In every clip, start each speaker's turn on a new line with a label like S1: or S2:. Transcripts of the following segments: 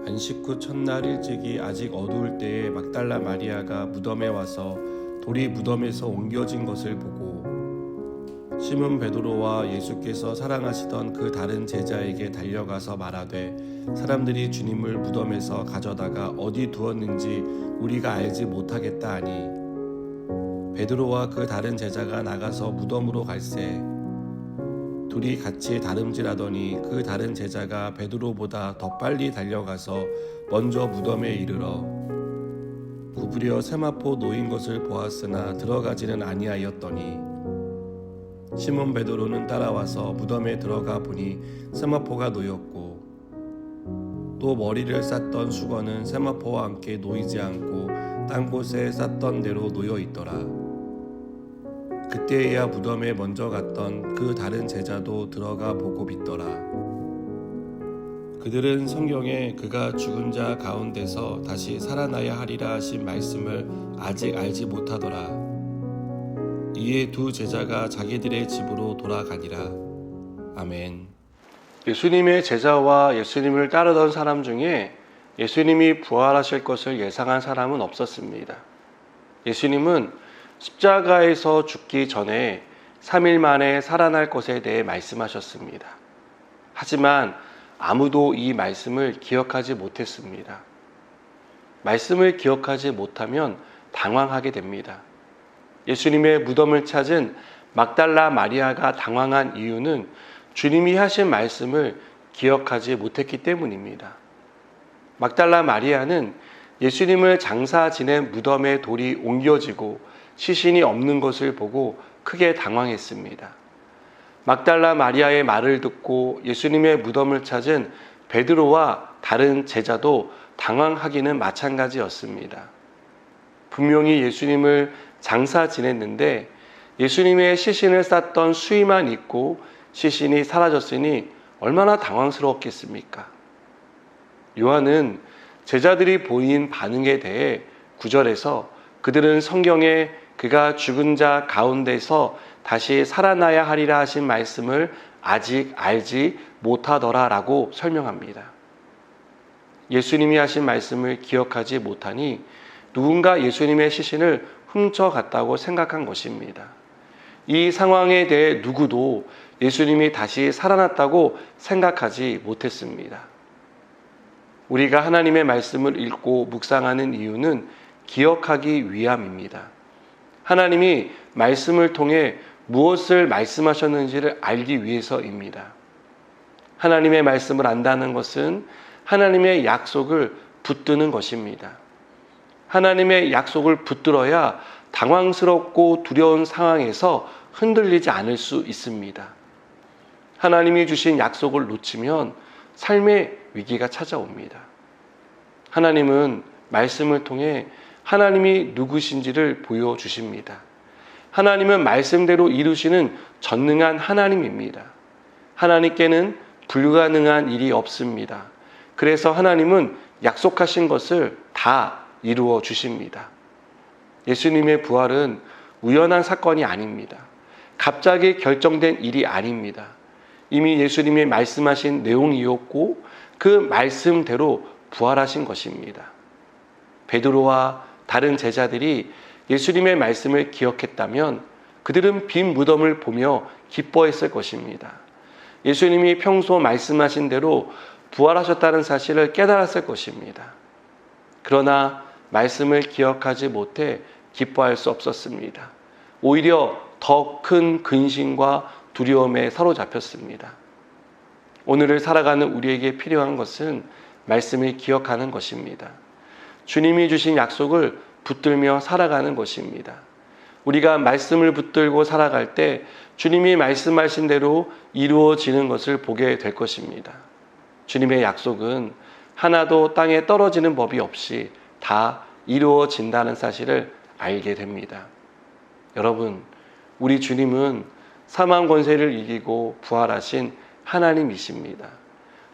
S1: 안식 후 첫날 일찍이 아직 어두울 때에 막달라 마리아가 무덤에 와서 돌이 무덤에서 옮겨진 것을 보고 시몬 베드로와 예수께서 사랑하시던 그 다른 제자에게 달려가서 말하되 사람들이 주님을 무덤에서 가져다가 어디 두었는지 우리가 알지 못하겠다 하니 베드로와 그 다른 제자가 나가서 무덤으로 갈새 둘이 같이 다름질하더니 그 다른 제자가 베드로보다 더 빨리 달려가서 먼저 무덤에 이르러 구부려 세마포 놓인 것을 보았으나 들어가지는 아니하였더니 시몬 베드로는 따라와서 무덤에 들어가 보니 세마포가 놓였고 또 머리를 쌌던 수건은 세마포와 함께 놓이지 않고 딴 곳에 쌌던 대로 놓여 있더라. 그때야 무덤에 먼저 갔던 그 다른 제자도 들어가 보고 믿더라. 그들은 성경에 그가 죽은 자 가운데서 다시 살아나야 하리라 하신 말씀을 아직 알지 못하더라. 이에 두 제자가 자기들의 집으로 돌아가니라. 아멘. 예수님의 제자와 예수님을 따르던 사람 중에 예수님이 부활하실 것을 예상한 사람은 없었습니다. 예수님은 십자가에서 죽기 전에 3일 만에 살아날 것에 대해 말씀하셨습니다. 하지만 아무도 이 말씀을 기억하지 못했습니다. 말씀을 기억하지 못하면 당황하게 됩니다. 예수님의 무덤을 찾은 막달라 마리아가 당황한 이유는 주님이 하신 말씀을 기억하지 못했기 때문입니다. 막달라 마리아는 예수님을 장사 지낸 무덤에 돌이 옮겨지고 시신이 없는 것을 보고 크게 당황했습니다. 막달라 마리아의 말을 듣고 예수님의 무덤을 찾은 베드로와 다른 제자도 당황하기는 마찬가지였습니다. 분명히 예수님을 장사 지냈는데 예수님의 시신을 쌌던 수의만 있고 시신이 사라졌으니 얼마나 당황스러웠겠습니까? 요한은 제자들이 보인 반응에 대해 9절에서 그들은 성경에 그가 죽은 자 가운데서 다시 살아나야 하리라 하신 말씀을 아직 알지 못하더라 라고 설명합니다. 예수님이 하신 말씀을 기억하지 못하니 누군가 예수님의 시신을 훔쳐갔다고 생각한 것입니다. 이 상황에 대해 누구도 예수님이 다시 살아났다고 생각하지 못했습니다. 우리가 하나님의 말씀을 읽고 묵상하는 이유는 기억하기 위함입니다. 하나님이 말씀을 통해 무엇을 말씀하셨는지를 알기 위해서입니다. 하나님의 말씀을 안다는 것은 하나님의 약속을 붙드는 것입니다. 하나님의 약속을 붙들어야 당황스럽고 두려운 상황에서 흔들리지 않을 수 있습니다. 하나님이 주신 약속을 놓치면 삶의 위기가 찾아옵니다. 하나님은 말씀을 통해 하나님이 누구신지를 보여주십니다. 하나님은 말씀대로 이루시는 전능한 하나님입니다. 하나님께는 불가능한 일이 없습니다. 그래서 하나님은 약속하신 것을 다 이루어 주십니다. 예수님의 부활은 우연한 사건이 아닙니다. 갑자기 결정된 일이 아닙니다. 이미 예수님이 말씀하신 내용이었고 그 말씀대로 부활하신 것입니다. 베드로와 다른 제자들이 예수님의 말씀을 기억했다면 그들은 빈 무덤을 보며 기뻐했을 것입니다. 예수님이 평소 말씀하신 대로 부활하셨다는 사실을 깨달았을 것입니다. 그러나 말씀을 기억하지 못해 기뻐할 수 없었습니다. 오히려 더 큰 근심과 두려움에 사로잡혔습니다. 오늘을 살아가는 우리에게 필요한 것은 말씀을 기억하는 것입니다. 주님이 주신 약속을 붙들며 살아가는 것입니다. 우리가 말씀을 붙들고 살아갈 때 주님이 말씀하신 대로 이루어지는 것을 보게 될 것입니다. 주님의 약속은 하나도 땅에 떨어지는 법이 없이 다 이루어진다는 사실을 알게 됩니다. 여러분, 우리 주님은 사망 권세를 이기고 부활하신 하나님이십니다.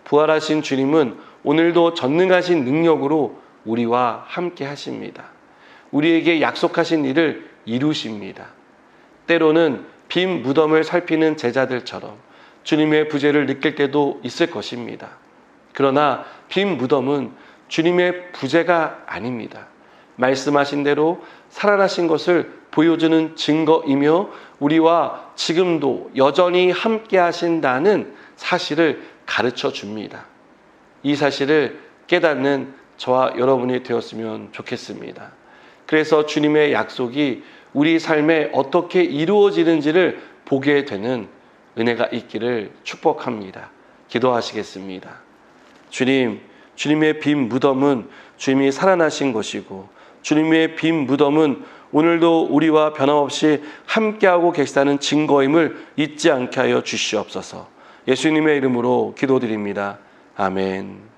S1: 부활하신 주님은 오늘도 전능하신 능력으로 우리와 함께 하십니다. 우리에게 약속하신 일을 이루십니다. 때로는 빈 무덤을 살피는 제자들처럼 주님의 부재를 느낄 때도 있을 것입니다. 그러나 빈 무덤은 주님의 부재가 아닙니다. 말씀하신 대로 살아나신 것을 보여주는 증거이며 우리와 지금도 여전히 함께 하신다는 사실을 가르쳐 줍니다. 이 사실을 깨닫는 저와 여러분이 되었으면 좋겠습니다. 그래서 주님의 약속이 우리 삶에 어떻게 이루어지는지를 보게 되는 은혜가 있기를 축복합니다. 기도하시겠습니다. 주님, 주님의 빈 무덤은 주님이 살아나신 것이고 주님의 빈 무덤은 오늘도 우리와 변함없이 함께하고 계시다는 증거임을 잊지 않게 하여 주시옵소서. 예수님의 이름으로 기도드립니다. 아멘.